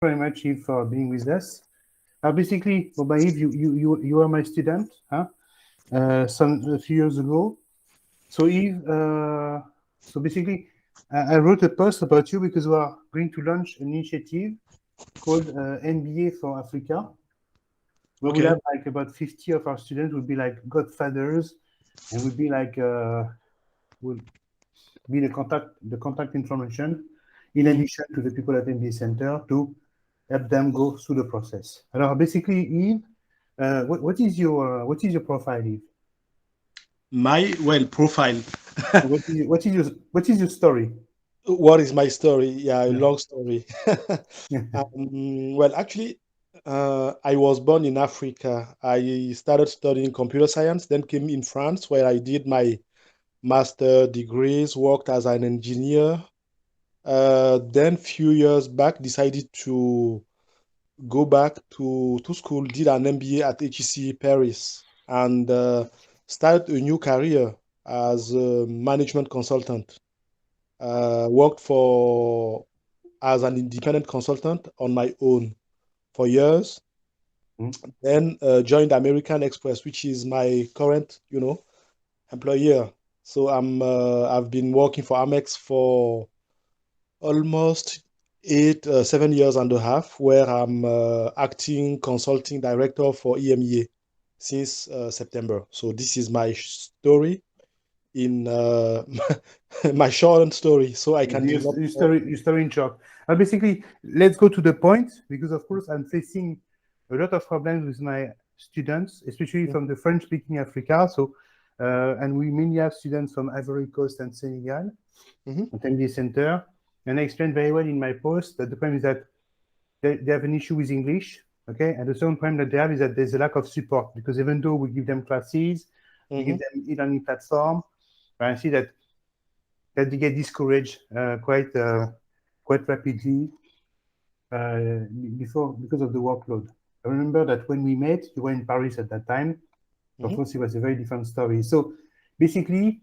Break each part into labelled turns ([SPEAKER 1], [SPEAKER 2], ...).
[SPEAKER 1] very much, Yves, for being with us. Basically, well, by Yves, you are my student, huh? A few years ago. So Yves, so basically, I wrote a post about you because we are going to launch an initiative called MBA for Africa, where we'll
[SPEAKER 2] Okay.
[SPEAKER 1] have like about 50 of our students will be like godfathers, and will be like will be the contact information in
[SPEAKER 2] Mhm.
[SPEAKER 1] addition to the people at MBA Center to help them go through the process. Alors basically, Yves, what is your profile, Yves?
[SPEAKER 2] My profile.
[SPEAKER 1] What is your story?
[SPEAKER 2] What is my story? Yeah, a
[SPEAKER 1] Yeah.
[SPEAKER 2] long story. Actually, I was born in Africa. I started studying computer science, then came in France where I did my master degrees, worked as an engineer. Then few years back, decided to go back to school, did an MBA at HEC Paris, and started a new career as a management consultant. Worked for as an independent consultant on my own for years.
[SPEAKER 1] Mm.
[SPEAKER 2] Then joined American Express, which is my current, employer. So I've been working for Amex for almost 7 years and a half, where I'm acting consulting director for EMEA since September. So this is my story in my short story. So I can
[SPEAKER 1] Your,
[SPEAKER 2] develop
[SPEAKER 1] your
[SPEAKER 2] more.
[SPEAKER 1] story, your story in short. Basically, let's go to the point because, of course, I'm facing a lot of problems with my students, especially from the French-speaking Africa. So, and we mainly have students from Ivory Coast and Senegal
[SPEAKER 2] Mhm.
[SPEAKER 1] at MD Center. And I explained very well in my post that the problem is that they have an issue with English. Okay, and the second problem that they have is that there's a lack of support because even though we give them classes, we give
[SPEAKER 2] Mhm.
[SPEAKER 1] them e-learning platform, I see that they get discouraged quite rapidly before because of the workload. I remember that when we met, you were in Paris at that time. Of
[SPEAKER 2] Mhm.
[SPEAKER 1] course, it was a very different story. So basically,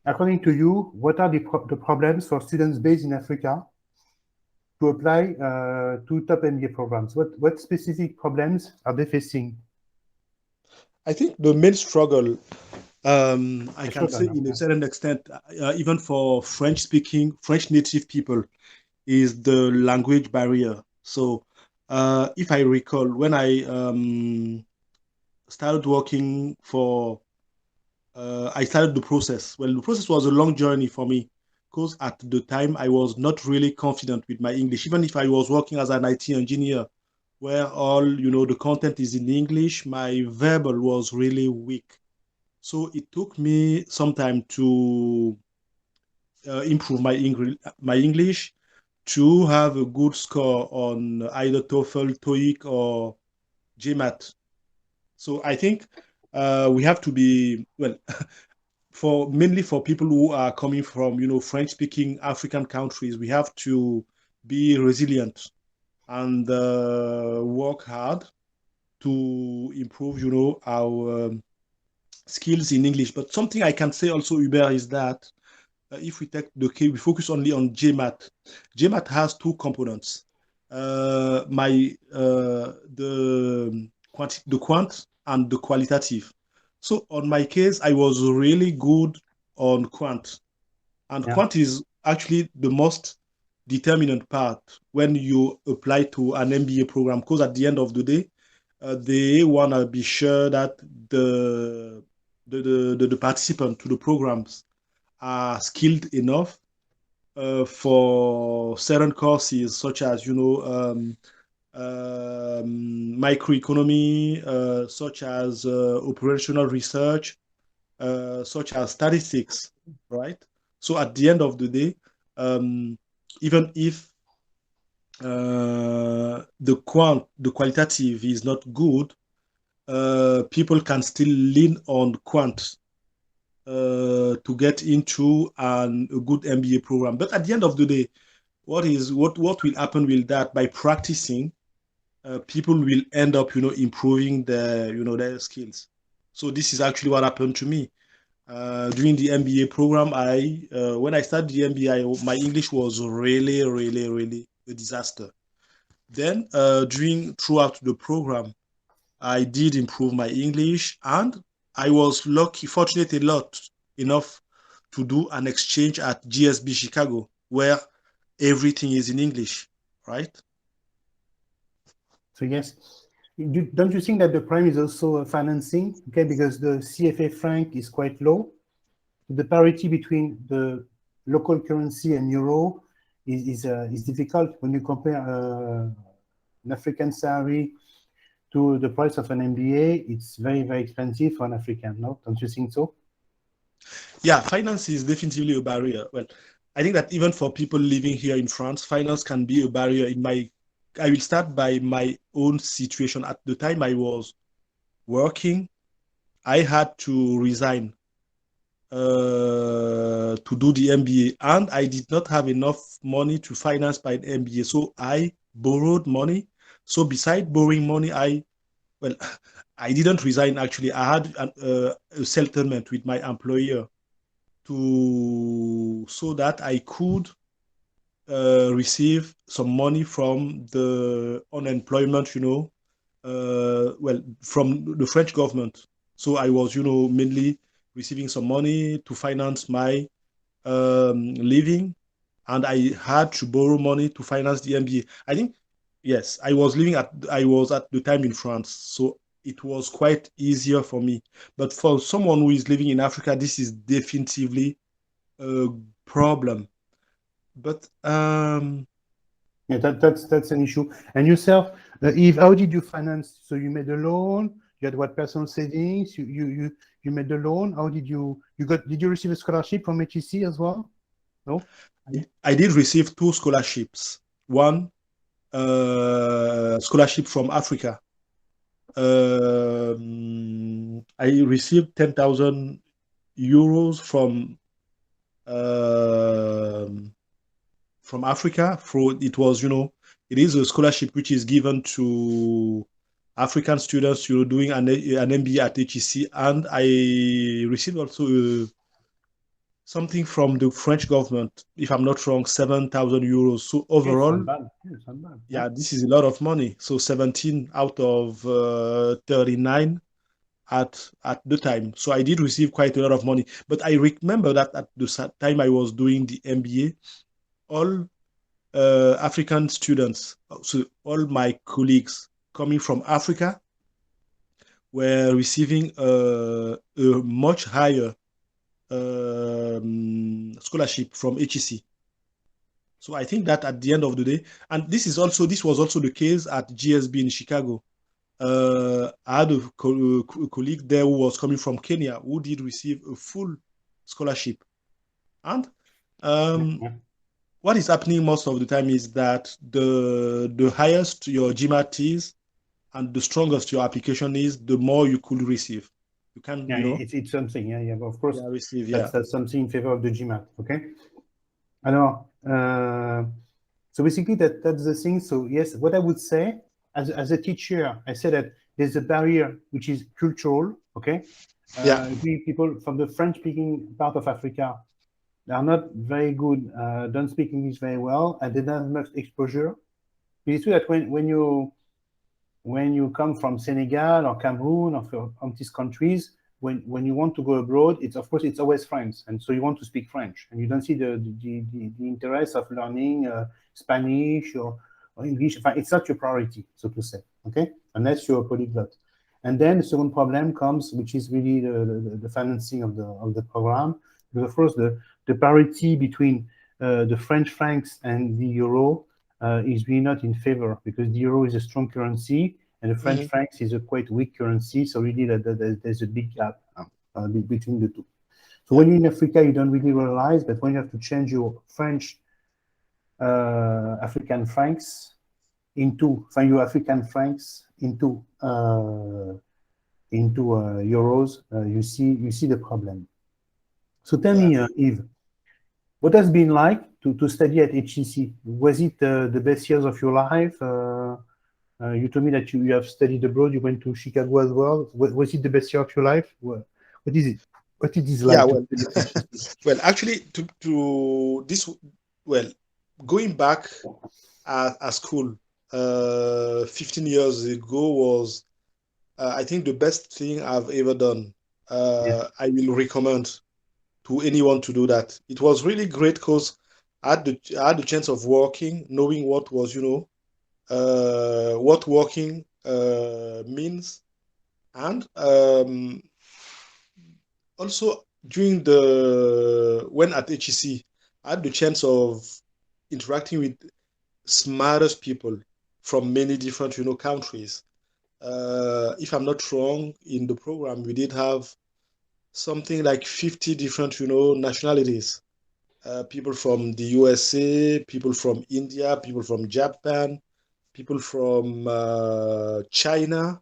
[SPEAKER 1] according to you, what are the problems for students based in Africa to apply to top MBA programs? What specific problems are they facing?
[SPEAKER 2] I think the main struggle, I
[SPEAKER 1] A
[SPEAKER 2] can
[SPEAKER 1] short
[SPEAKER 2] say
[SPEAKER 1] one,
[SPEAKER 2] in a
[SPEAKER 1] okay.
[SPEAKER 2] certain extent, even for French native people, is the language barrier. So, if I recall, when I started working for, I started the process. Well, the process was a long journey for me because at the time I was not really confident with my English. Even if I was working as an IT engineer, where all the content is in English, my verbal was really weak. So it took me some time to improve my English to have a good score on either TOEFL, TOEIC, or GMAT. So I think we have to be well for mainly for people who are coming from French-speaking African countries. We have to be resilient and work hard to improve our skills in English. But something I can say also, Hubert, is that if we take the case, we focus only on GMAT. GMAT has two components. The quant and the qualitative. So on my case, I was really good on quant, and
[SPEAKER 1] Yeah.
[SPEAKER 2] quant is actually the most determinant part when you apply to an MBA program, because at the end of the day, they want to be sure that the participant to the programs are skilled enough for certain courses, such as microeconomy, such as operational research, such as statistics, right? So at the end of the day, um, even if the qualitative is not good, people can still lean on quant to get into a good MBA program. But at the end of the day, what will happen will that by practicing, people will end up improving their skills. So this is actually what happened to me during the MBA program. I When I started the MBA, my English was really, really, really a disaster. Then throughout the program, I did improve my English, and I was fortunate enough to do an exchange at GSB Chicago, where everything is in English, right?
[SPEAKER 1] So yes, don't you think that the prime is also financing? Okay, because the CFA franc is quite low. The parity between the local currency and euro is difficult when you compare an African salary to the price of an MBA. It's very, very expensive for an African, no? Don't you think so?
[SPEAKER 2] Yeah, finance is definitely a barrier. Well, I think that even for people living here in France, finance can be a barrier. I will start by my own situation. At the time I was working, I had to resign to do the MBA, and I did not have enough money to finance my MBA, so I borrowed money. So beside borrowing money, well, I didn't resign actually. I had a settlement with my employer so that I could receive some money from the unemployment, well, from the French government. So I was, mainly receiving some money to finance my living, and I had to borrow money to finance the MBA. I think, yes, I was at the time in France, so it was quite easier for me. But for someone who is living in Africa, this is definitively a problem. But
[SPEAKER 1] Yeah, that's an issue. And yourself, Yves, how did you finance? So you made a loan. You had what, personal savings? You made a loan. How did you Did you receive a scholarship from HEC as well? No.
[SPEAKER 2] I did receive 2 scholarships. One scholarship from Africa. I received 10,000 euros from Africa. It is a scholarship which is given to African students, doing an MBA at HEC, and I received also something from the French government, if I'm not wrong, 7,000 euros. So overall,
[SPEAKER 1] it's not bad.
[SPEAKER 2] yeah, this is a lot of money. So 17 out of 39 at the time. So I did receive quite a lot of money. But I remember that at the time I was doing the MBA, all African students, so all my colleagues coming from Africa were receiving a much higher scholarship from HEC. So I think that at the end of the day, and this was also the case at GSB in Chicago. I had a colleague there who was coming from Kenya who did receive a full scholarship. And what is happening most of the time is that the highest your GMAT is and the strongest your application is, the more you could receive. You can,
[SPEAKER 1] it's something. Yeah, of course.
[SPEAKER 2] Yeah, receive.
[SPEAKER 1] That's something in favor of the GMAT. Okay. Alors, so basically that's the thing. So yes, what I would say as a teacher, I say that there's a barrier which is cultural. Okay. People from the French-speaking part of Africa, they are not very good, don't speak English very well, and they don't have much exposure. It's true that when you come from Senegal or Cameroon or from these countries, when you want to go abroad, it's always French, and so you want to speak French, and you don't see the interest of learning Spanish or English. It's not your priority, so to say, okay, unless you're a polyglot. And then the second problem comes, which is really the financing of the program. Because of course, the parity between the French francs and the euro is really not in favor, because the euro is a strong currency and the French francs is a quite weak currency. So really, there's a big gap between the two. So when you're in Africa, you don't really realize, but when you have to change your French African francs into euros, you see the problem. So tell me, Yves, what has been like to study at HEC? Was it the best years of your life? You told me that you have studied abroad. You went to Chicago as well. Was it the best year of your life? What is it? What it is like?
[SPEAKER 2] Yeah, well, actually, to this, well, going back at school, 15 years ago was, I think, the best thing I've ever done. I will recommend to anyone to do that. It was really great because I had the chance of working, knowing what was, what working means. And also during when at HEC, I had the chance of interacting with smartest people from many different, countries. If I'm not wrong, in the program, we did have something like 50 different, nationalities. People from the USA, people from India, people from Japan, people from China,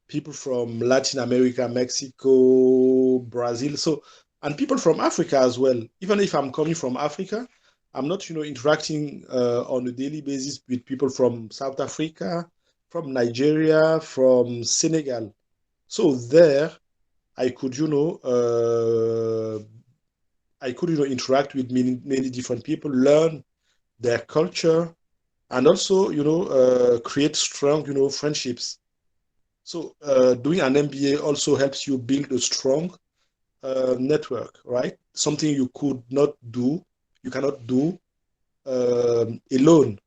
[SPEAKER 2] people from Latin America, Mexico, Brazil. So, and people from Africa as well. Even if I'm coming from Africa, I'm not, interacting on a daily basis with people from South Africa, from Nigeria, from Senegal. So there, I could, interact with many different people, learn their culture, and also, create strong, friendships. So doing an MBA also helps you build a strong network, right? Something you could not do, you cannot do alone.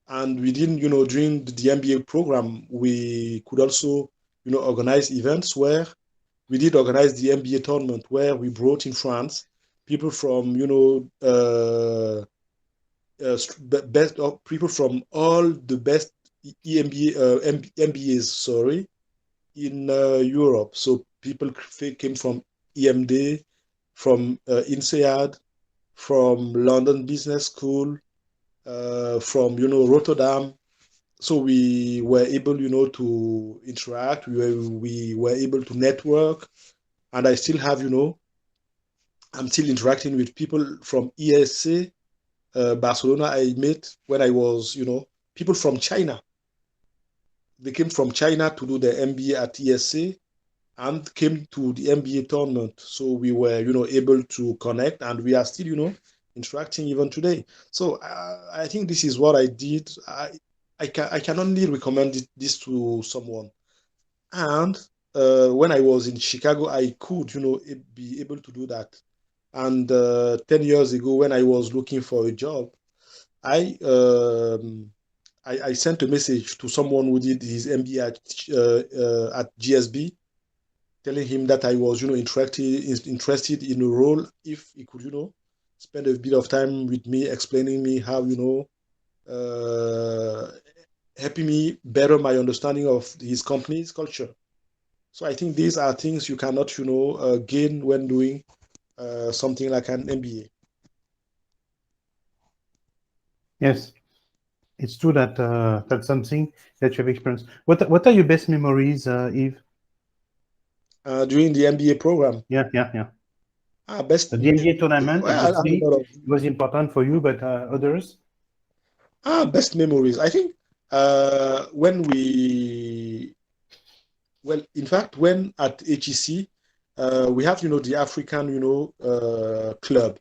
[SPEAKER 2] And within, during the MBA program, we could also, organize events where we did organize the MBA tournament where we brought in France people from, best people from all the best MBAs, sorry, in Europe. So people came from EMD, from INSEAD, from London Business School, from Rotterdam. So we were able, to interact. We were able to network, and I still have, I'm still interacting with people from ESA, Barcelona. I met when I was, people from China. They came from China to do the MBA at ESA and came to the MBA tournament. So we were, able to connect, and we are still, interacting even today. So I think this is what I did. I can only recommend this to someone. And when I was in Chicago, I could, be able to do that. And 10 years ago, when I was looking for a job, I um, I sent a message to someone who did his MBA at GSB, telling him that I was, interested in a role if he could, spend a bit of time with me, explaining me how, helping me better my understanding of his company's culture. So I think these are things you cannot, gain when doing something like an MBA.
[SPEAKER 1] Yes, it's true that that's something that you've experienced. What are your best memories, Yves?
[SPEAKER 2] During the MBA program.
[SPEAKER 1] Yeah.
[SPEAKER 2] Best
[SPEAKER 1] The MBA tournament,
[SPEAKER 2] well, I have a
[SPEAKER 1] obviously,
[SPEAKER 2] lot of
[SPEAKER 1] it was important for you, but others?
[SPEAKER 2] best memories. I think when we well, in fact, when at HEC, we have, the African, club.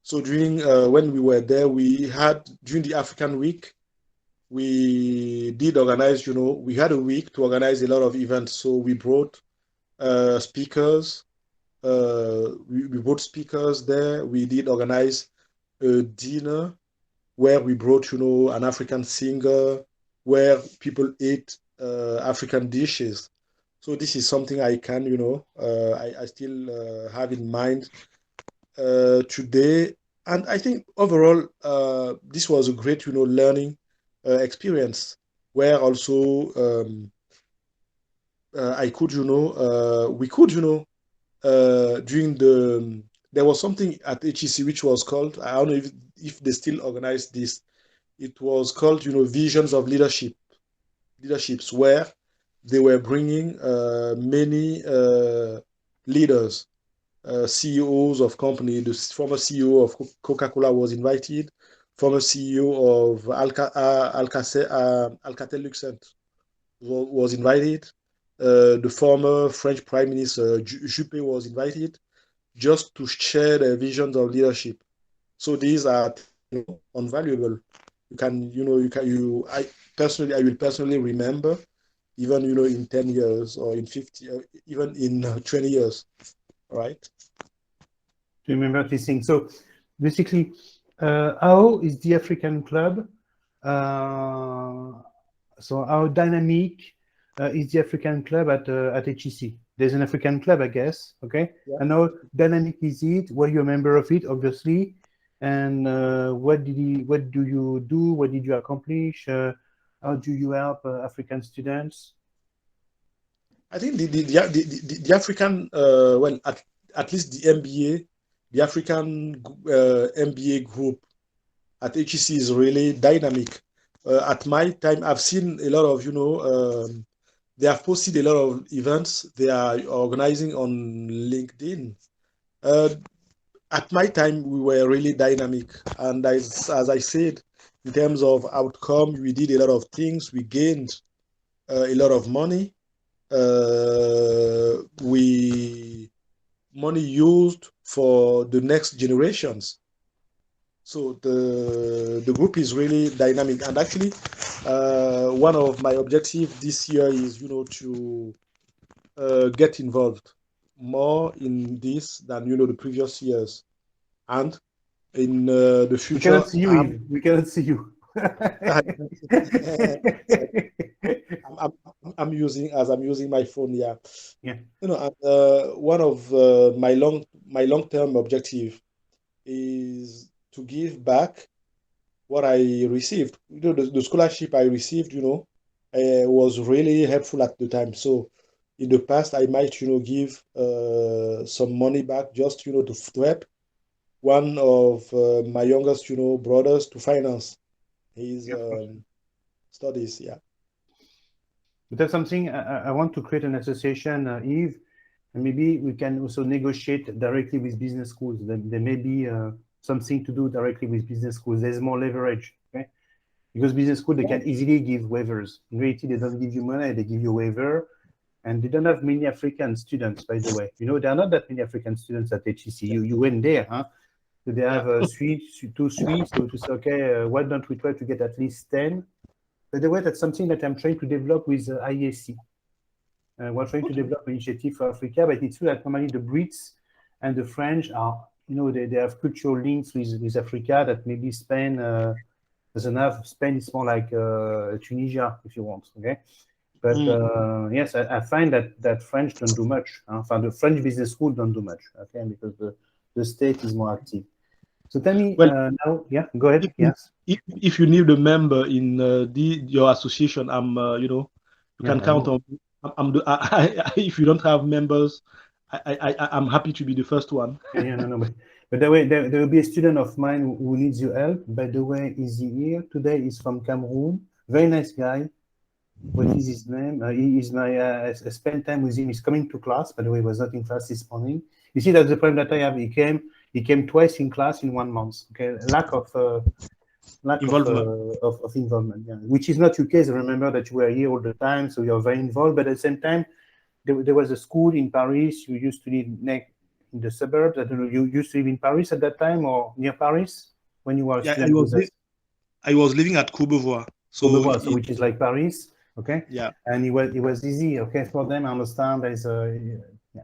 [SPEAKER 2] So during when we were there, we had during the African week, we did organize, we had a week to organize a lot of events. So we brought speakers. We brought speakers there. We did organize a dinner where we brought, an African singer, where people ate African dishes. So this is something I can, I still have in mind today. And I think overall, this was a great, learning experience where also I could, we could, during there was something at HEC which was called, I don't know if they still organize this. It was called, Visions of Leaderships, where they were bringing many leaders, CEOs of company. The former CEO of Coca-Cola was invited. Former CEO of Alcatel-Lucent was invited. The former French Prime Minister Juppé was invited just to share their visions of leadership. So these are invaluable. I will personally remember, even, in 10 years or in 50, even in 20 years, right?
[SPEAKER 1] To remember this thing. So basically, how is the African club? So how dynamic is the African club at HEC? There's an African club, I guess. Okay,
[SPEAKER 2] Yeah.
[SPEAKER 1] and how dynamic is it? Were you a member of it, obviously? And what do you do? What did you accomplish? How do you help African students?
[SPEAKER 2] I think the African, well, at least the MBA, the African MBA group at HEC is really dynamic. At my time, I've seen a lot of, they have posted a lot of events they are organizing on LinkedIn. At my time, we were really dynamic. And as I said, in terms of outcome, we did a lot of things. We gained a lot of money. Money used for the next generations. So the group is really dynamic. And actually, one of my objectives this year is, to get involved more in this than, the previous years. And in the
[SPEAKER 1] We
[SPEAKER 2] future,
[SPEAKER 1] cannot see you, Yves. We cannot see you.
[SPEAKER 2] I'm using my phone. Yeah,
[SPEAKER 1] Yeah.
[SPEAKER 2] one of my long-term objective is to give back what I received. The scholarship I received, was really helpful at the time. So in the past, I might, give some money back just, to help one of my youngest, brothers to finance his
[SPEAKER 1] Yeah, of course.
[SPEAKER 2] studies. Yeah.
[SPEAKER 1] But that's something I want to create an association, Yves, and maybe we can also negotiate directly with business schools. There may be something to do directly with business schools. There's more leverage, okay? Because business school, they can easily give waivers. In reality, they don't give you money, they give you a waiver. And they don't have many African students, by the way. There are not that many African students at HEC. You went there, huh? So they have two, three. So to say, okay, why don't we try to get at least 10? By the way, that's something that I'm trying to develop with IEC. We're trying to develop an initiative for Africa, but it's true that normally the Brits and the French are, they have cultural links with Africa that maybe Spain doesn't have. Spain is more like Tunisia, if you want, okay? But yes, I find that French don't do much. The French business school don't do much, okay, because the state is more active. So tell me now, yeah, go ahead. Yes.
[SPEAKER 2] If you need a member in your association, you can count on. If you don't have members, I'm happy to be the first one.
[SPEAKER 1] No. But the way there will be a student of mine who needs your help. By the way, is he here today? He's from Cameroon. Very nice guy. What is his name? He is I spent time with him. He's coming to class. By the way, he was not in class this morning. You see, that's the problem that I have. He came twice in class in 1 month. Okay, lack of involvement. Yeah. Which is not your case. Remember that you were here all the time, so you're very involved. But at the same time, there was a school in Paris. You used to live in the suburbs. I don't know. You used to live in Paris at that time or near Paris when you were a student?
[SPEAKER 2] I was living at Courbevoie. So
[SPEAKER 1] which is like Paris. Okay.
[SPEAKER 2] Yeah.
[SPEAKER 1] And it was easy. Okay, for them, I understand. There's yeah.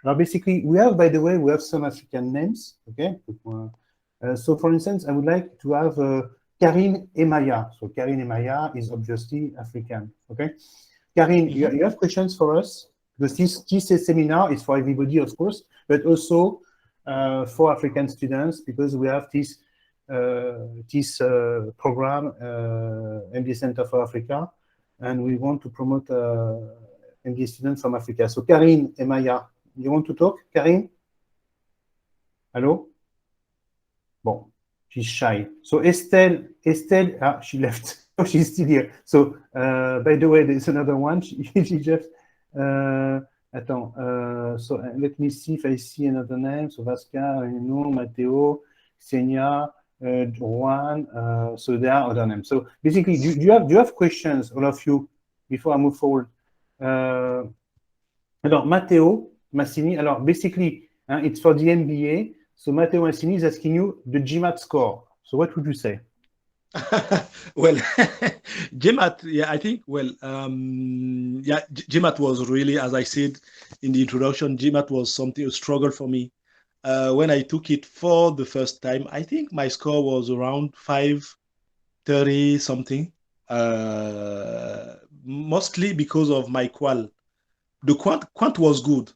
[SPEAKER 1] Now, basically, by the way, we have some African names. Okay. So, for instance, I would like to have Karine Emaya. So, Karine Emaya is obviously African. Okay. Karine, you have questions for us? Because this seminar is for everybody, of course, but also for African students, because we have this program, MBA Center for Africa, and we want to promote MBA students from Africa. So, Karine Emaya, you want to talk, Karine? Hello? Bon, she's shy. So Estelle, she left. Oh, she's still here. So, by the way, there's another one. She just, so let me see if I see another name. So Vasca, Reno, Matteo, Xenia, Juan. So there are other names. So basically, do you have questions, all of you, before I move forward? Alors, Matteo Massini, basically, it's for the MBA. So Matteo Massini is asking you the GMAT score. So what would you say?
[SPEAKER 2] Well, GMAT, yeah, I think, well, yeah, GMAT was really, as I said in the introduction, GMAT was something, a struggle for me. When I took it for the first time, I think my score was around 530 something, mostly because of my qual. The quant was good.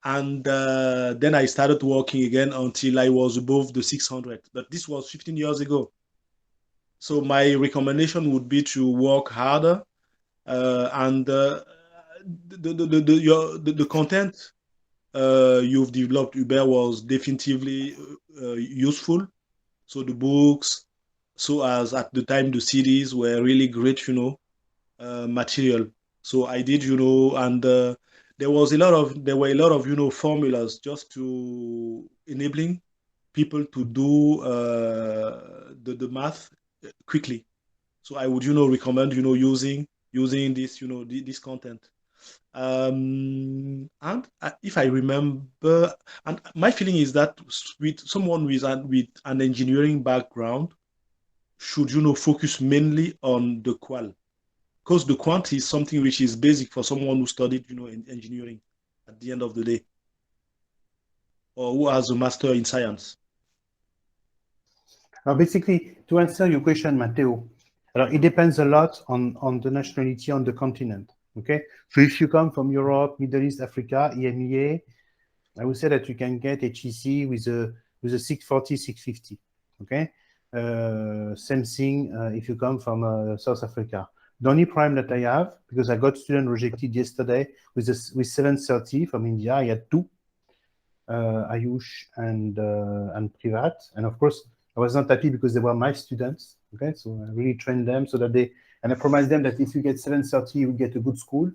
[SPEAKER 2] And then I started working again until I was above the 600. But this was 15 years ago. So my recommendation would be to work harder and the content you've developed, Hubert, was definitively useful. So the books, so as at the time the CDs were really great, material. So I did, and there were a lot of formulas just to enabling people to do the math quickly. So I would, recommend, using this, this content. And if I remember, and my feeling is that with someone with an engineering background should, focus mainly on the qual, because the quant is something which is basic for someone who studied, in engineering at the end of the day, or who has a master in science.
[SPEAKER 1] Now, basically, to answer your question, Matteo, it depends a lot on the nationality on the continent. Okay, so if you come from Europe, Middle East, Africa, EMEA, I would say that you can get HEC with a 640, 650. Okay, same thing if you come from South Africa. The only problem that I have, because I got student rejected yesterday with 730 from India, I had two, Ayush and Privat, and of course I was not happy because they were my students. Okay, so I really trained them so that and I promised them that if you get 730, you will get a good school.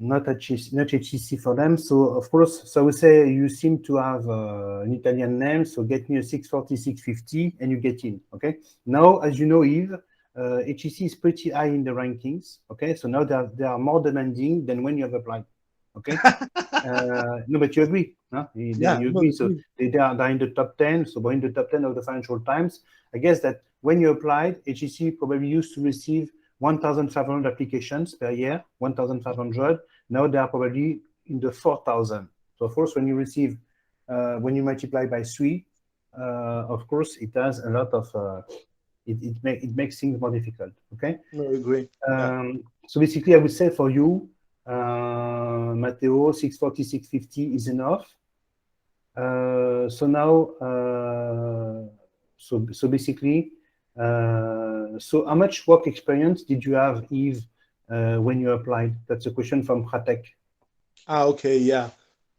[SPEAKER 1] Not HEC for them. So of course, so I would say you seem to have an Italian name, so get me a 640, 650, and you get in. Okay. Now, as you know, Yves, HEC is pretty high in the rankings. Okay, so now they are more demanding than when you have applied. Okay. No, but you agree, huh?
[SPEAKER 2] Yeah,
[SPEAKER 1] You
[SPEAKER 2] no,
[SPEAKER 1] agree. So they're in the top 10. So we're in the top 10 of the Financial Times. I guess that when you applied, HEC probably used to receive 1,500 applications per year, 1,500. Now they are probably in the 4,000. So of course, when you receive, when you multiply by 3, of course, it has a lot of, it makes things more difficult. Okay.
[SPEAKER 2] no, I agree.
[SPEAKER 1] So basically, I would say for you, Matteo, 640, 650 is enough. So now, so basically, so how much work experience did you have, Yves, when you applied? That's a question from Pratek.
[SPEAKER 2] Okay, yeah.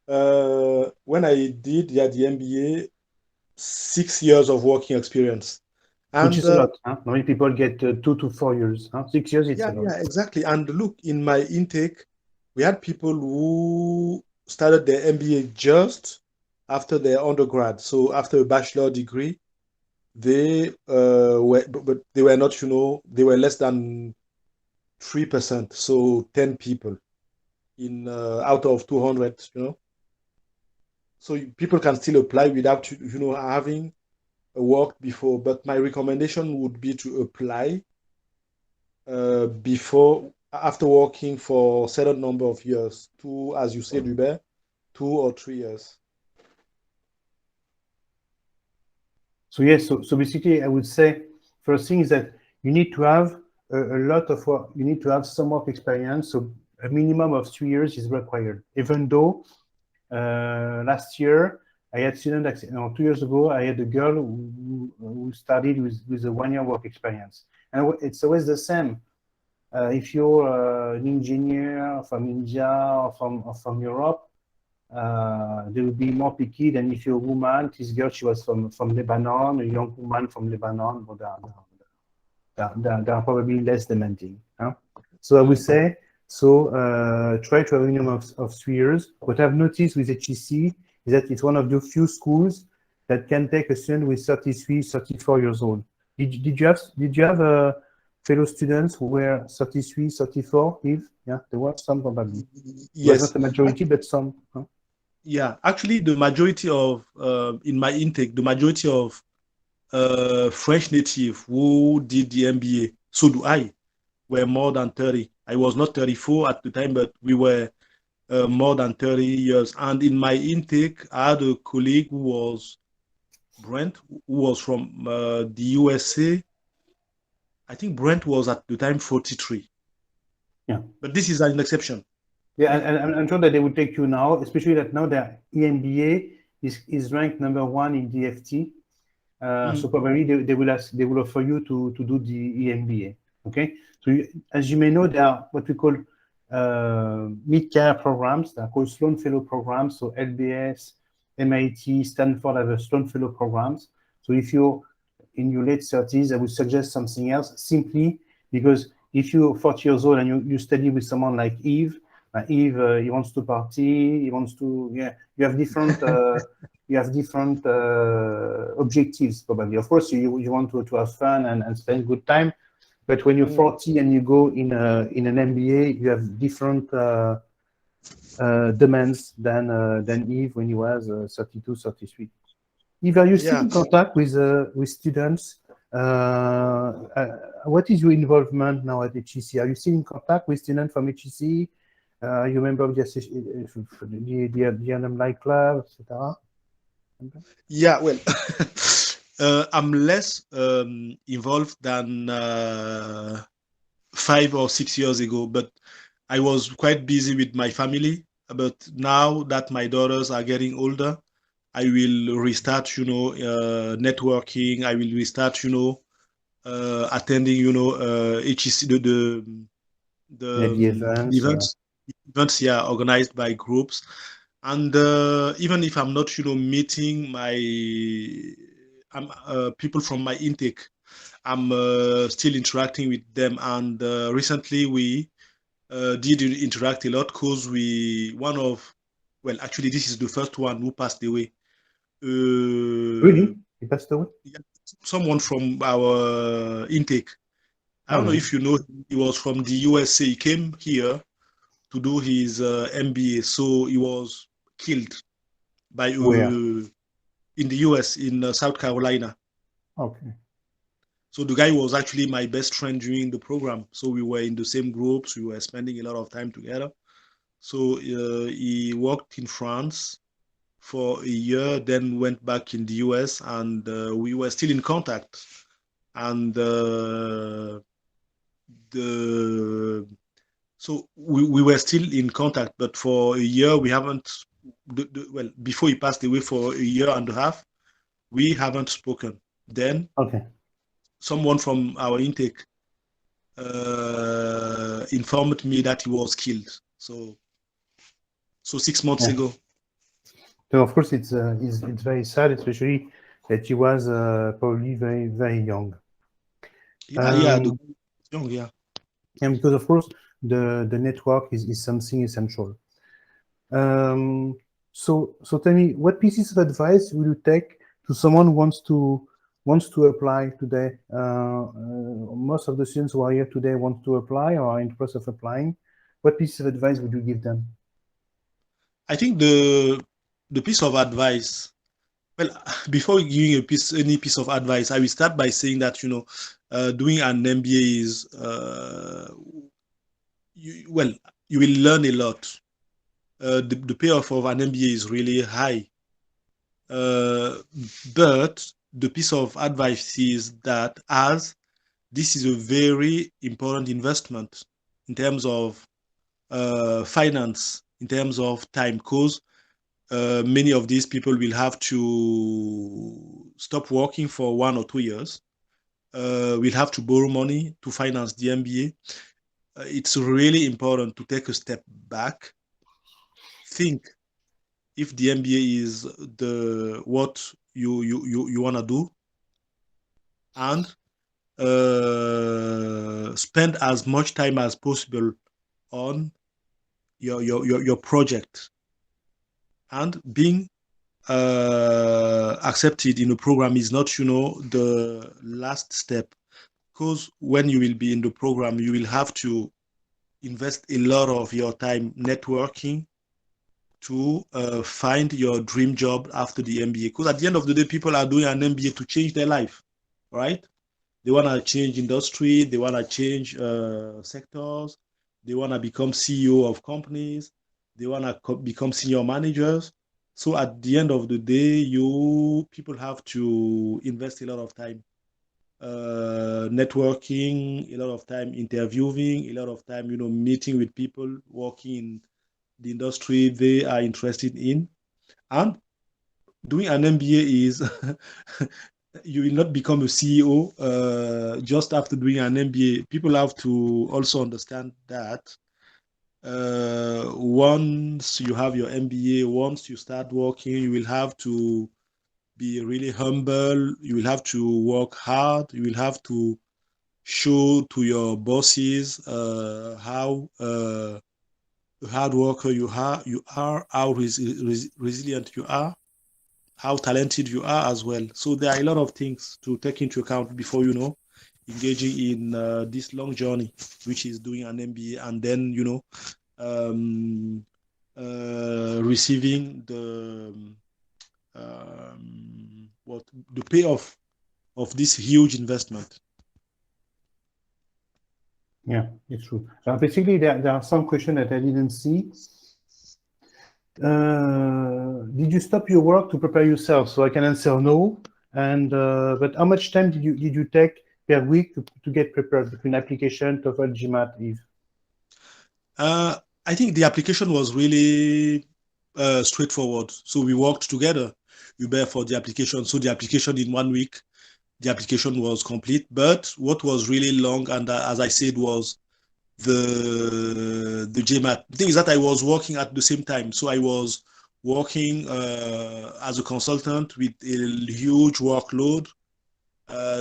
[SPEAKER 2] When I did, the MBA, 6 years of working experience. And,
[SPEAKER 1] which is a lot. Huh? Normally people get 2 to 4 years. Huh? 6 years, it's a lot.
[SPEAKER 2] Yeah, exactly. And look, in my intake, we had people who started their MBA just after their undergrad. So after a bachelor degree, they but they were not, they were less than 3%. So 10 people in out of 200, So people can still apply without, having worked before. But my recommendation would be to apply after working for a certain number of years, as you said, Hubert, 2 or 3 years.
[SPEAKER 1] So yes, so basically I would say first thing is that you need to have a lot of work. You need to have some work experience. So a minimum of 3 years is required. Even though last year I had students, 2 years ago, I had a girl who studied with a 1 year work experience. And it's always the same. If you're an engineer from India or from Europe, they will be more picky than if you're a woman. This girl, she was from Lebanon, a young woman from Lebanon, but they are probably less demanding. Huh? So I would say, try to have a minimum of 3 years. What I've noticed with HEC is that it's one of the few schools that can take a student with 33, 34 years old. Did you have fellow students who were 33, 34, Yves? Yeah, there were some probably.
[SPEAKER 2] Yes.
[SPEAKER 1] It was not the majority, but some. Huh?
[SPEAKER 2] Yeah, actually, the majority of, in my intake, the majority of French native who did the MBA. So do I. We're more than 30. I was not 34 at the time, but we were more than 30 years. And in my intake, I had a colleague who was Brent, who was from the USA. I think Brent was at the time 43.
[SPEAKER 1] Yeah.
[SPEAKER 2] But this is an exception.
[SPEAKER 1] Yeah, and I'm sure that they would take you now, especially that now the EMBA is ranked number 1 in DFT. So probably they will offer you to do the EMBA. Okay. So as you may know, there are what we call mid-career programs. They are called Sloan Fellow programs. So LBS, MIT, Stanford have a Sloan Fellow programs. So if you're in your late 30s, I would suggest something else simply because if you're 40 years old and you study with someone like Yves, Yves, he wants to party, he wants to, yeah, you have different objectives probably. Of course, you want to have fun and spend good time, but when you're 40 and you go in an MBA, you have different demands than Yves when he was 32, 33. Yves, are you still in contact with students? What is your involvement now at HEC? Are you still in contact with students from HEC? You remember the alumni club, etc.?
[SPEAKER 2] Yeah, well, I'm less involved than 5 or 6 years ago, but I was quite busy with my family. But now that my daughters are getting older, I will restart, networking. I will restart, attending, HEC,
[SPEAKER 1] The
[SPEAKER 2] events, yeah, organized by groups. And even if I'm not, meeting my people from my intake, I'm still interacting with them. And recently we did interact a lot because actually this is the first one who passed away.
[SPEAKER 1] Really? He passed away?
[SPEAKER 2] Someone from our intake. I don't know if you know, he was from the USA. He came here to do his MBA. So he was killed by in the US, in South Carolina.
[SPEAKER 1] Okay.
[SPEAKER 2] So the guy was actually my best friend during the program. So we were in the same groups. We were spending a lot of time together. So he worked in France for a year, then went back in the US, and we were still in contact. And so we were still in contact, but for a year we haven't. Before he passed away, for a year and a half, we haven't spoken. Then someone from our intake informed me that he was killed. So 6 months ago.
[SPEAKER 1] So of course it's very sad, especially that he was probably very, very young.
[SPEAKER 2] Young, yeah.
[SPEAKER 1] And because of course the network is something essential. So tell me, what pieces of advice will you take to someone who wants to apply today? Most of the students who are here today want to apply or are in the process of applying. What pieces of advice would you give them?
[SPEAKER 2] I think the piece of advice, well, before giving any piece of advice, I will start by saying that, doing an MBA is, you will learn a lot. The payoff of an MBA is really high. But the piece of advice is that as this is a very important investment in terms of finance, in terms of time, because many of these people will have to stop working for 1 or 2 years. Will have to borrow money to finance the MBA. It's really important to take a step back, think if the MBA is what you want to do, and spend as much time as possible on your project, and being accepted in a program is not, the last step, because when you will be in the program, you will have to invest a lot of your time networking, to find your dream job after the MBA. Because at the end of the day, people are doing an MBA to change their life, right? They want to change industry, they want to change sectors, they want to become CEO of companies, they want to become senior managers. So at the end of the day, people have to invest a lot of time networking, a lot of time interviewing, a lot of time, meeting with people working in the industry they are interested in. And doing an MBA is you will not become a CEO just after doing an MBA. People have to also understand that once you have your MBA, once you start working, you will have to be really humble. You will have to work hard. You will have to show to your bosses how hard worker you are, how resilient you are, how talented you are as well. So there are a lot of things to take into account before engaging in this long journey, which is doing an MBA, and then receiving the payoff of this huge investment.
[SPEAKER 1] Yeah, it's true. Basically, there are some questions that I didn't see. Did you stop your work to prepare yourself? So I can answer no. And but how much time did you take per week to get prepared between application, TOEFL, GMAT, Yves?
[SPEAKER 2] I think the application was really straightforward. So we worked together, Uber, for the application. So the application in 1 week, the application was complete. But what was really long, and as I said, was the GMAT. The thing is that I was working at the same time. So I was working as a consultant with a huge workload.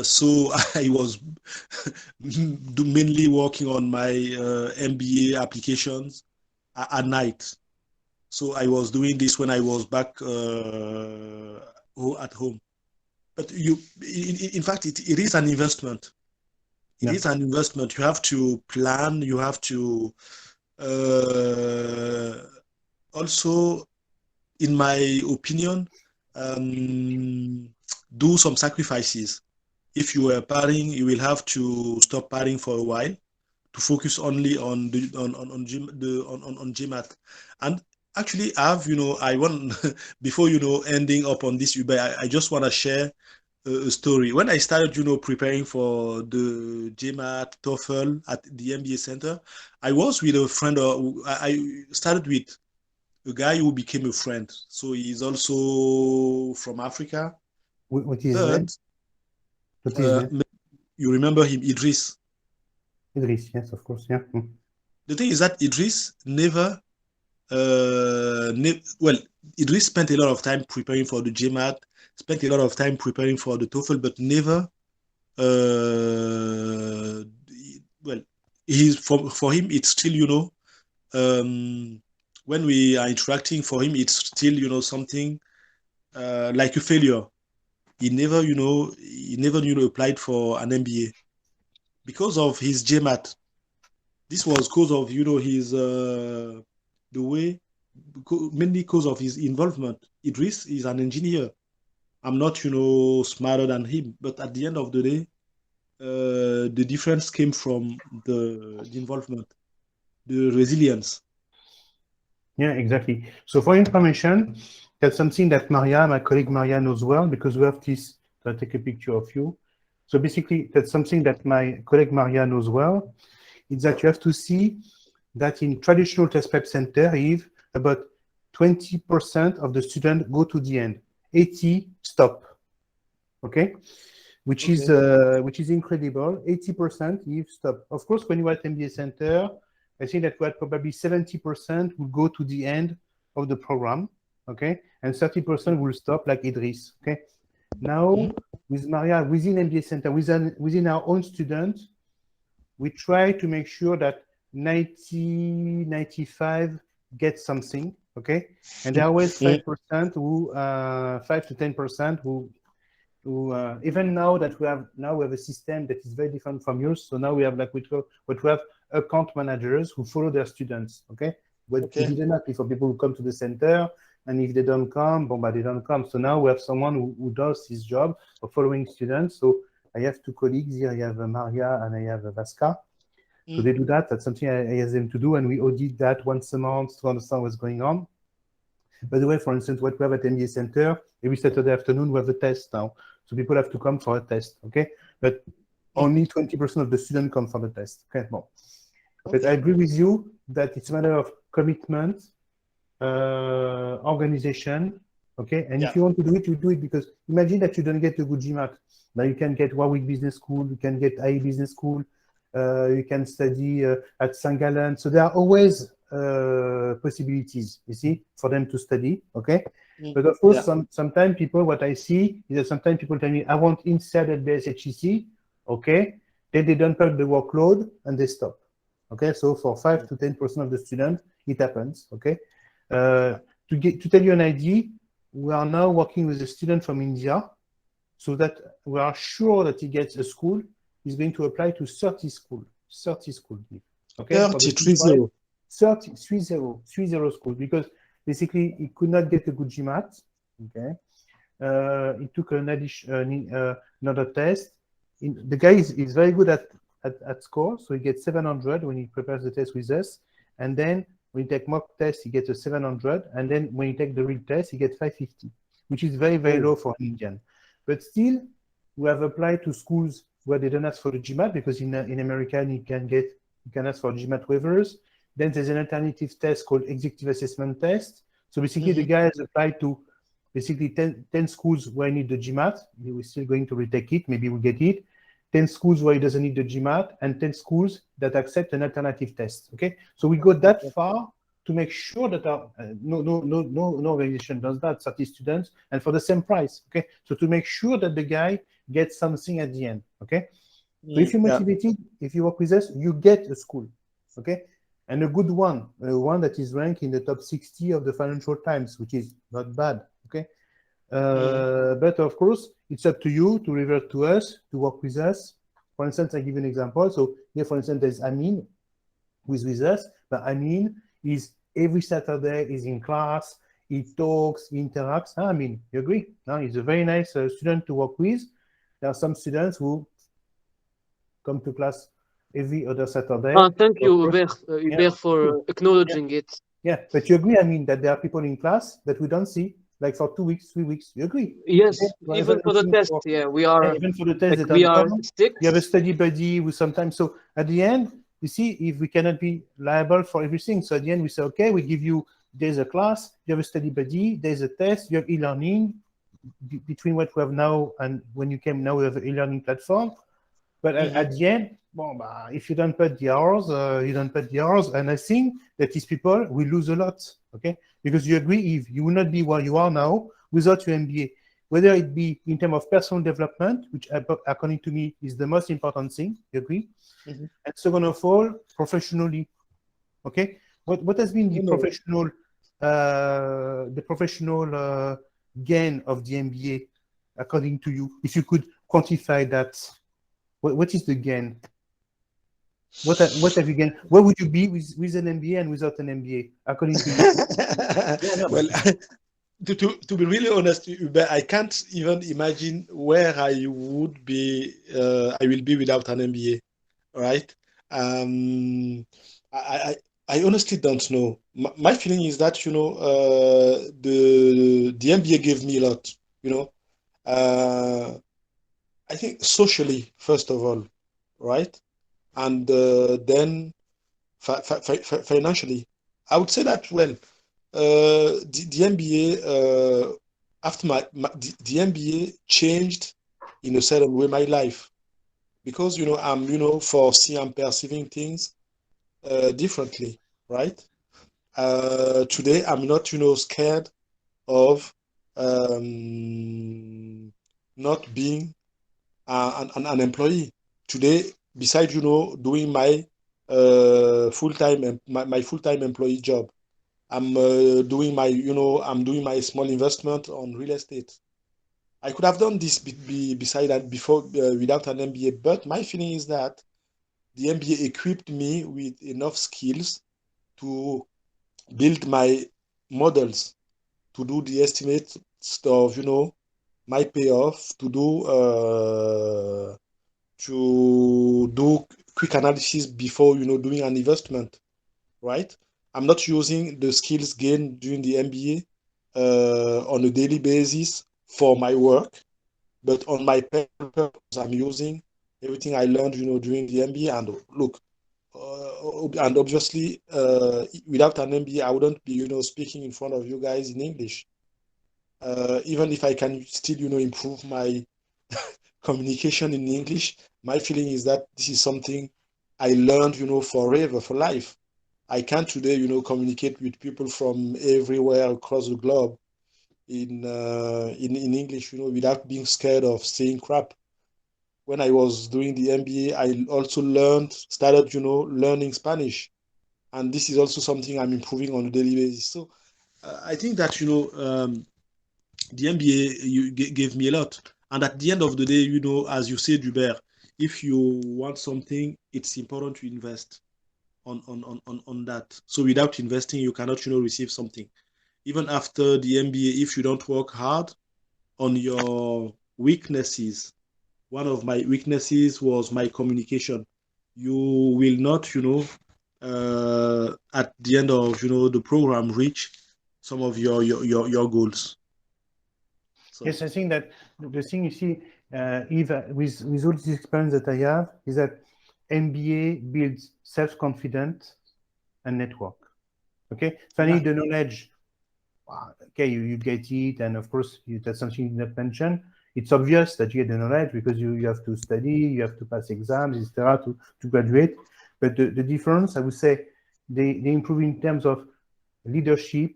[SPEAKER 2] So I was mainly working on my MBA applications at night. So I was doing this when I was back at home. But in fact, it is an investment. It is an investment. You have to plan. You have to also, in my opinion, do some sacrifices. If you were partying, you will have to stop partying for a while to focus only on GMAT. And actually, I want before ending up on this Uber, I just want to share a story. When I started, preparing for the GMAT, TOEFL at the MBA Center, I was with a friend. I started with a guy who became a friend. So he's also from Africa.
[SPEAKER 1] What is his name? What is his name?
[SPEAKER 2] You remember him, Idris?
[SPEAKER 1] Idris, yes, of course, yeah.
[SPEAKER 2] The thing is that Idris never, Idris spent a lot of time preparing for the GMAT, spent a lot of time preparing for the TOEFL, but never, for him, it's still, when we are interacting, for him, it's still, something like a failure. He never, applied for an MBA because of his GMAT. This was because of, his, the way, mainly because of his involvement. Idris is an engineer. I'm not, smarter than him, but at the end of the day, the difference came from the involvement, the resilience.
[SPEAKER 1] Yeah, exactly. So for information, that's something that Maria, my colleague Maria, knows well, because we have this. So I'll take a picture of you. So basically, that's something that my colleague Maria knows well. Is that you have to see that in traditional test prep center, Yves, about 20% of the students go to the end, 80 stop. Okay, which is incredible. 80% Yves stop. Of course, when you are at MBA center, I think that we had probably 70% will go to the end of the program, okay, and 30% will stop, like Idris. Okay, now with Maria, within MBA center, within our own students, we try to make sure that 90, 95 get something, okay? And there are always 5% who, 5 to 10% who even now that we have a system that is very different from yours. So now we have what we have account managers who follow their students, okay? What we
[SPEAKER 2] Okay.
[SPEAKER 1] didn't have before. People who come to the center, and if they don't come, they don't come. So now we have someone who does his job of following students. So I have two colleagues here. I have Maria and I have Vasca. So they do that. That's something I ask them to do, and we audit that once a month to understand what's going on. By the way, for instance, what we have at MBA Center, every Saturday afternoon, we have a test now. So people have to come for a test, okay? But only 20% of the students come for the test, okay? Well, but I agree with you that it's a matter of commitment, organization, okay? And if you want to do it, you do it, because imagine that you don't get a good GMAT. Now you can get Warwick Business School, you can get IE Business School, you can study at St. Gallen. So there are always possibilities, you see, for them to study, okay? But of course, sometimes people, what I see is that sometimes people tell me, I want inside at HEC, okay? Then they don't have the workload and they stop, okay? So for 5 to 10% of the students, it happens, okay? To tell you an idea, we are now working with a student from India, so that we are sure that he gets a school. He's going to apply to 30 schools, okay?
[SPEAKER 2] 30
[SPEAKER 1] schools, because basically he could not get a good GMAT, okay? He took another test. The guy is very good at score, so he gets 700 when he prepares the test with us, and then when he takes mock test, he gets a 700, and then when he takes the real test, he gets 550, which is very, very low for an Indian. But still, we have applied to schools where they don't ask for the GMAT, because in America you can ask for GMAT waivers. Then there's an alternative test called executive assessment test. So basically, the guy has applied to basically 10 schools where he needs the GMAT. We're still going to retake it. Maybe we'll get it. 10 schools where he doesn't need the GMAT, and 10 schools that accept an alternative test. Okay, so we go that far to make sure that no organization does that. 30 students, and for the same price. Okay, so to make sure that the guy gets something at the end. Okay, so if you're motivated, if you work with us, you get a school. Okay, and a good one, one that is ranked in the top 60 of the Financial Times, which is not bad. Okay. But of course, it's up to you to revert to us, to work with us. For instance, I give you an example. So here, for instance, there's Amin, who is with us. But Amin is every Saturday is in class. He talks, he interacts. Amin, you agree? No, he's a very nice student to work with. There are some students who come to class every other Saturday.
[SPEAKER 3] Thank you, Yves, for acknowledging it.
[SPEAKER 1] Yeah, but you agree, Amin, that there are people in class that we don't see, like for 2 weeks, 3 weeks. You agree?
[SPEAKER 3] Yes, even for the test, we are.
[SPEAKER 1] Even for the test,
[SPEAKER 3] like we are 6.
[SPEAKER 1] You have a study buddy with sometimes. So at the end, you see, if we cannot be liable for everything, so at the end we say, okay, we give you, there's a class, you have a study buddy, there's a test, you have e-learning. Between what we have now and when you came, now we have an e-learning platform. But at the end, if you don't put the hours, you don't put the hours. And I think that these people will lose a lot, okay? Because you agree, if you will not be where you are now without your MBA, whether it be in terms of personal development, which according to me is the most important thing, you agree? And second of all, professionally, okay? What has been the professional gain of the MBA, according to you? If you could quantify that, what is the gain? What have you gained? Where would you be with an MBA and without an MBA, according to you?
[SPEAKER 2] Well, to be really honest, I can't even imagine where I would be. I will be without an MBA, right? I honestly don't know. My feeling is that the MBA gave me a lot. I think socially, first of all, right? And then financially, I would say that, well, the MBA, after the MBA changed in a certain way my life, because, I'm perceiving things differently, right? Today, I'm not, scared of not being an employee. Today, besides doing my full-time my full-time employee job, I'm doing my small investment on real estate. I could have done this beside that before without an MBA, but my feeling is that the MBA equipped me with enough skills to build my models to do the estimates of, my payoff, to do quick analysis before, doing an investment, right? I'm not using the skills gained during the MBA on a daily basis for my work, but on my purpose, I'm using everything I learned, during the MBA. And look, and obviously, without an MBA, I wouldn't be, speaking in front of you guys in English. Even if I can still, improve my communication in English, my feeling is that this is something I learned, forever, for life. I can today, communicate with people from everywhere across the globe in English, without being scared of saying crap. When I was doing the MBA, I also started, learning Spanish, and this is also something I'm improving on a daily basis. So I think that the MBA gave me a lot, and at the end of the day, as you said, Hubert, if you want something, it's important to invest on that. So without investing, you cannot, receive something. Even after the MBA, if you don't work hard on your weaknesses, one of my weaknesses was my communication. You will not, at the end of, the program, reach some of your goals. So.
[SPEAKER 1] Yes, I think that the thing you see, Yves, with all this experience that I have, is that MBA builds self-confidence and network. Okay, finally, the knowledge. Okay, you get it, and of course, that's something you did not mention. It's obvious that you get the knowledge because you have to study, you have to pass exams, etc., to graduate. But the difference, I would say, they improve in terms of leadership,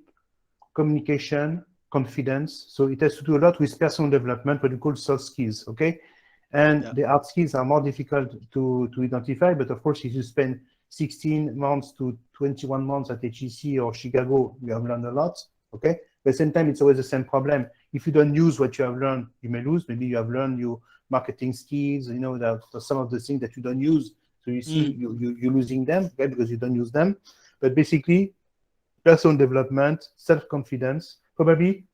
[SPEAKER 1] communication, confidence. So it has to do a lot with personal development, what we call soft skills. Okay, and the hard skills are more difficult to identify. But of course, if you spend 16 months to 21 months at HEC or Chicago, you have learned a lot. Okay, but at the same time, it's always the same problem. If you don't use what you have learned, you may lose. Maybe you have learned your marketing skills, that some of the things that you don't use. So you see, you're losing them, okay, because you don't use them. But basically, personal development, self-confidence, probably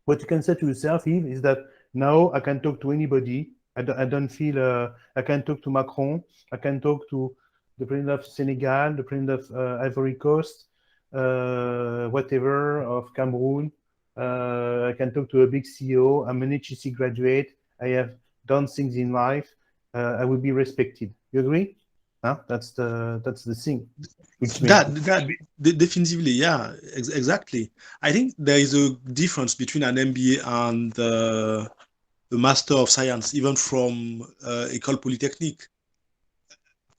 [SPEAKER 1] what you can say to yourself, Yves, is that now I can talk to anybody. I don't feel I can talk to Macron. I can talk to the president of Senegal, the president of Ivory Coast, whatever, of Cameroon. I can talk to a big CEO. I'm an HEC graduate. I have done things in life. I will be respected. You agree? Huh? That's the thing.
[SPEAKER 2] That definitively, yeah, exactly. I think there is a difference between an MBA and the Master of Science, even from École Polytechnique.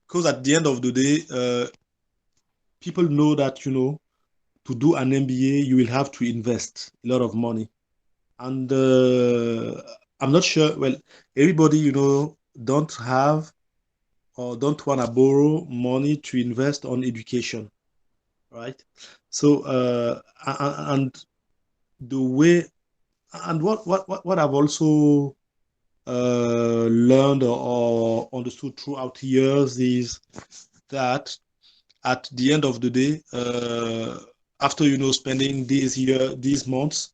[SPEAKER 2] Because at the end of the day, people know that, to do an MBA, you will have to invest a lot of money. And I'm not sure, well, everybody, don't have or don't want to borrow money to invest on education, right? So, and the way, and what I've also learned or understood throughout the years is that at the end of the day, after spending these months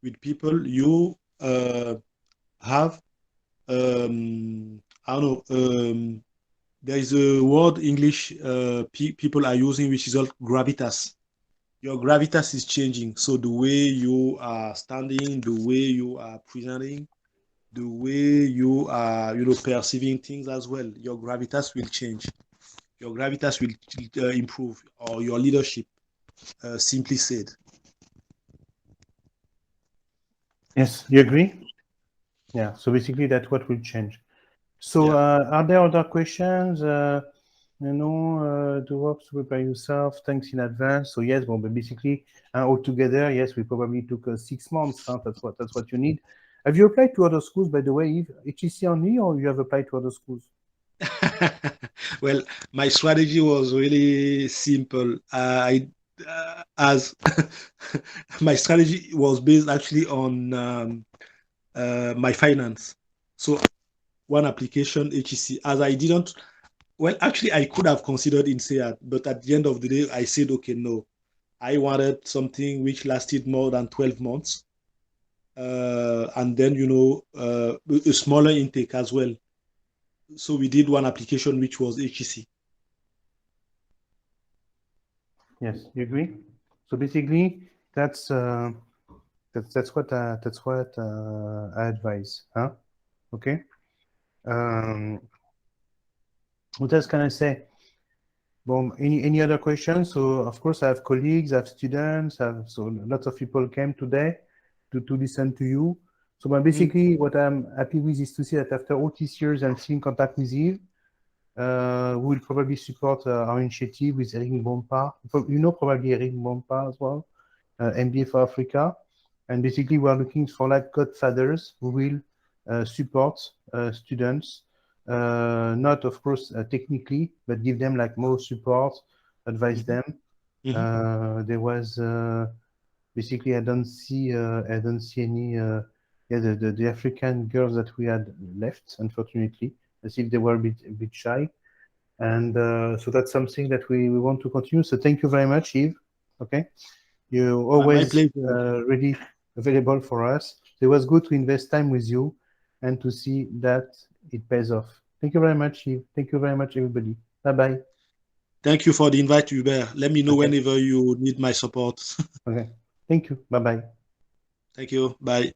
[SPEAKER 2] with people, you have I don't know, there is a word English people are using which is called gravitas. Your gravitas is changing. So the way you are standing, the way you are presenting, the way you are perceiving things as well, your gravitas will change. Your gravitas will improve, or your leadership, simply said.
[SPEAKER 1] Yes, you agree? Yeah, so basically that's what will change. So are there other questions? The work to prepare yourself, thanks in advance. So yes, but basically altogether, yes, we probably took 6 months. Huh? That's what you need. Have you applied to other schools, by the way, Yves? HEC only, or you have applied to other schools?
[SPEAKER 2] Well, my strategy was really simple. As my strategy was based actually on my finance. So one application HEC, as I didn't. Well, actually, I could have considered INSEAD, but at the end of the day, I said, okay, no. I wanted something which lasted more than 12 months. And then, a smaller intake as well. So we did one application, which was HEC.
[SPEAKER 1] Yes, you agree? So basically, that's what I advise, huh? Okay. What else can I say? Well, any other questions? So of course I have colleagues, I have students, so lots of people came today to listen to you. So but basically what I'm happy with is to see that after all these years I'm still in contact with Yves. We will probably support our initiative with Eric Bompa. You know probably Eric Bompa as well, MBA for Africa. And basically we are looking for like godfathers who will support students. Not of course technically, but give them like more support, advise them. There was basically I don't see any the African girls that we had left, unfortunately, as if they were a bit shy. And so that's something that we want to continue. So thank you very much, Yves. Okay, you always really available for us. So it was good to invest time with you and to see that it pays off. Thank you very much, Yves. Thank you very much, everybody. Bye-bye.
[SPEAKER 2] Thank you for the invite, Hubert. Let me know whenever you need my support.
[SPEAKER 1] Okay. Thank you. Bye-bye.
[SPEAKER 2] Thank you. Bye.